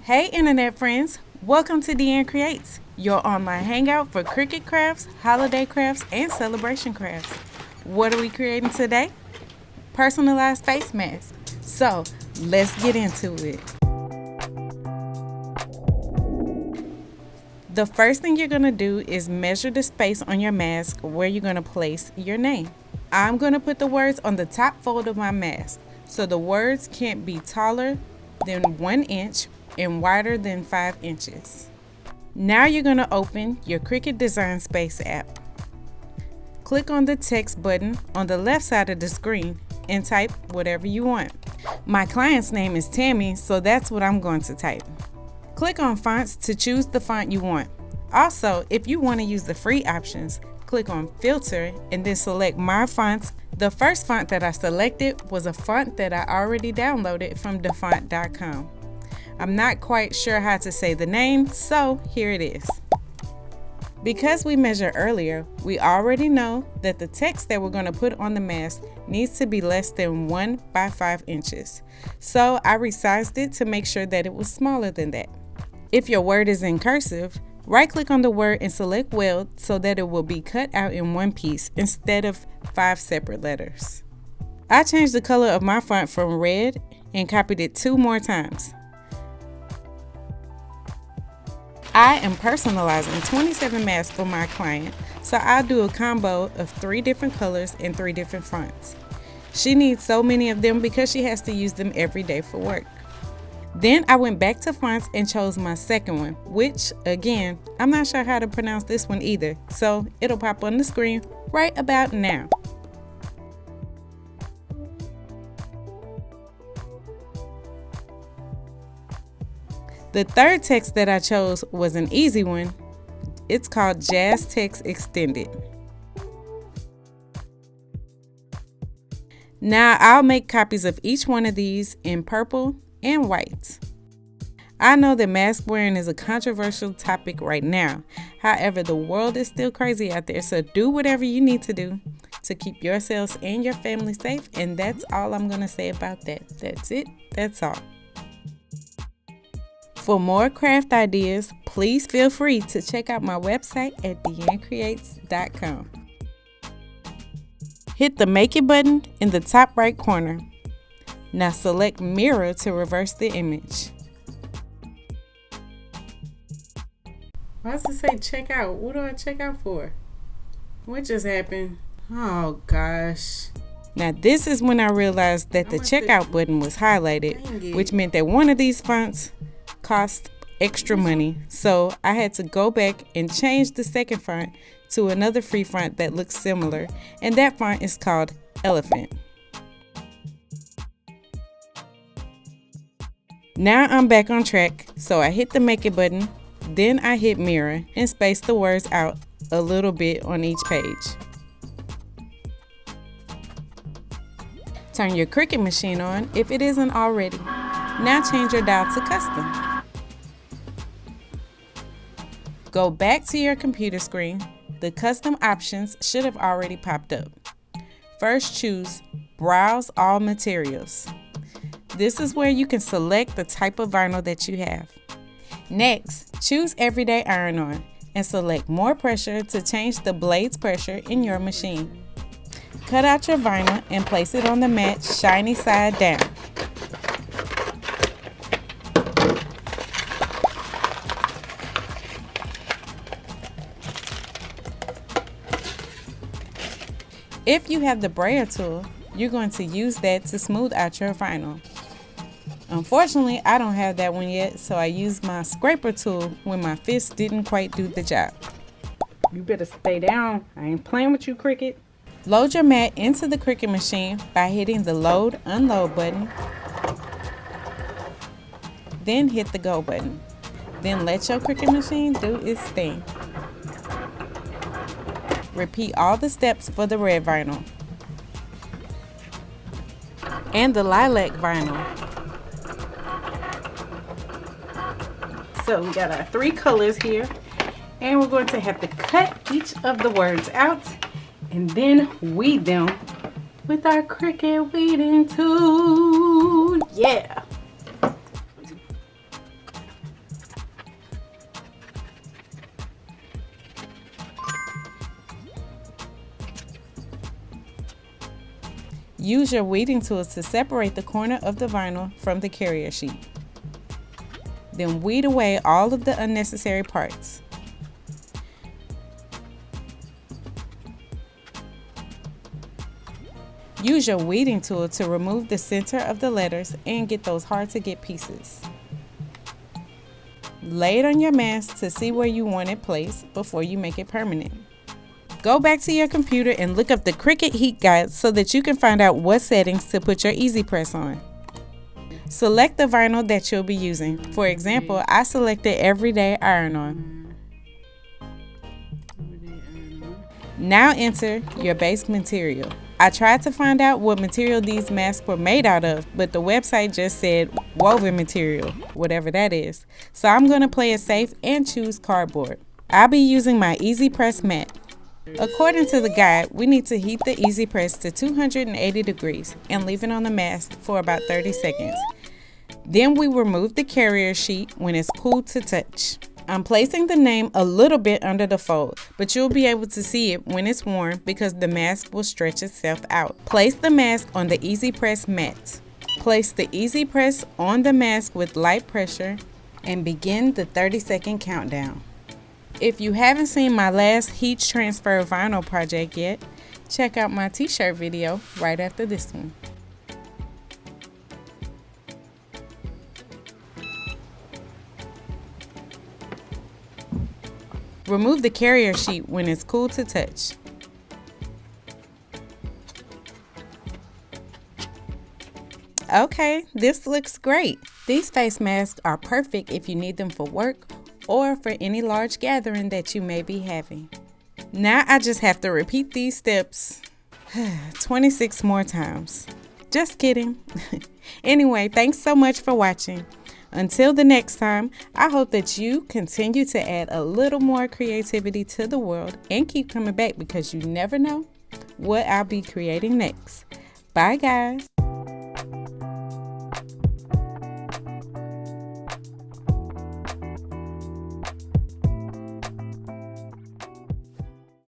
Hey internet friends, welcome to Deanne Creates, your online hangout for Cricut crafts, holiday crafts, and celebration crafts. What are we creating today? Personalized face masks. So let's get into it. The first thing you're going to do is measure the space on your mask where you're going to place your name. I'm going to put the words on the top fold of my mask, so the words can't be taller than 1 inch and wider than 5 inches. Now you're going to open your Cricut Design Space app. Click on the text button on the left side of the screen and type whatever you want. My client's name is Tammy, so that's what I'm going to type. Click on fonts to choose the font you want. Also, if you want to use the free options, click on filter and then select my fonts. The first font that I selected was a font that I already downloaded from dafont.com. I'm not quite sure how to say the name, so here it is. Because we measured earlier, we already know that the text that we're going to put on the mask needs to be less than 1 by 5 inches. So I resized it to make sure that it was smaller than that. If your word is in cursive, right-click on the word and select weld so that it will be cut out in one piece instead of 5 separate letters. I changed the color of my font from red and copied it 2 more times. I am personalizing 27 masks for my client, so I'll do a combo of 3 different colors and 3 different fonts. She needs so many of them because she has to use them every day for work. Then I went back to fonts and chose my second one, which, again, I'm not sure how to pronounce this one either, so it'll pop on the screen right about now. The third text that I chose was an easy one. It's called Jazz Text Extended. Now I'll make copies of each one of these in purple and white. I know that mask wearing is a controversial topic right now. However, the world is still crazy out there, so do whatever you need to do to keep yourselves and your family safe, and that's all I'm going to say about that. That's it. That's all. For more craft ideas, please feel free to check out my website at deannecreates.com. Hit the Make It button in the top right corner. Now select Mirror to reverse the image. Why does it say check out? What do I check out for? What just happened? Oh gosh. Now this is when I realized that the checkout button was highlighted, which meant that one of these fonts cost extra money, so I had to go back and change the second font to another free font that looks similar, and that font is called Elephant. Now I'm back on track, so I hit the Make It button, then I hit Mirror and space the words out a little bit on each page. Turn your Cricut machine on if it isn't already. Now change your dial to custom. Go back to your computer screen. The custom options should have already popped up. First, choose Browse All Materials. This is where you can select the type of vinyl that you have. Next, choose Everyday Iron-On and select More Pressure to change the blade's pressure in your machine. Cut out your vinyl and place it on the mat shiny side down. If you have the brayer tool, you're going to use that to smooth out your vinyl. Unfortunately, I don't have that one yet, so I used my scraper tool when my fist didn't quite do the job. You better stay down. I ain't playing with you, Cricut. Load your mat into the Cricut machine by hitting the Load Unload button. Then hit the Go button. Then let your Cricut machine do its thing. Repeat all the steps for the red vinyl and the lilac vinyl. So we got our 3 colors here, and we're going to have to cut each of the words out and then weed them with our Cricut weeding tool. Yeah. Use your weeding tools to separate the corner of the vinyl from the carrier sheet. Then weed away all of the unnecessary parts. Use your weeding tool to remove the center of the letters and get those hard to get pieces. Lay it on your mask to see where you want it placed before you make it permanent. Go back to your computer and look up the Cricut heat guide so that you can find out what settings to put your EasyPress on. Select the vinyl that you'll be using. For example, I selected Everyday Iron On. Now enter your base material. I tried to find out what material these masks were made out of, but the website just said woven material, whatever that is. So I'm going to play it safe and choose cardboard. I'll be using my EasyPress mat. According to the guide, we need to heat the EasyPress to 280 degrees and leave it on the mask for about 30 seconds. Then we remove the carrier sheet when it's cool to touch. I'm placing the name a little bit under the fold, but you'll be able to see it when it's warm because the mask will stretch itself out. Place the mask on the EasyPress mat. Place the EasyPress on the mask with light pressure and begin the 30-second countdown. If you haven't seen my last heat transfer vinyl project yet, check out my t-shirt video right after this one. Remove the carrier sheet when it's cool to touch. Okay, this looks great. These face masks are perfect if you need them for work or for any large gathering that you may be having. Now I just have to repeat these steps 26 more times. Just kidding. Anyway, thanks so much for watching. Until the next time, I hope that you continue to add a little more creativity to the world and keep coming back because you never know what I'll be creating next. Bye, guys.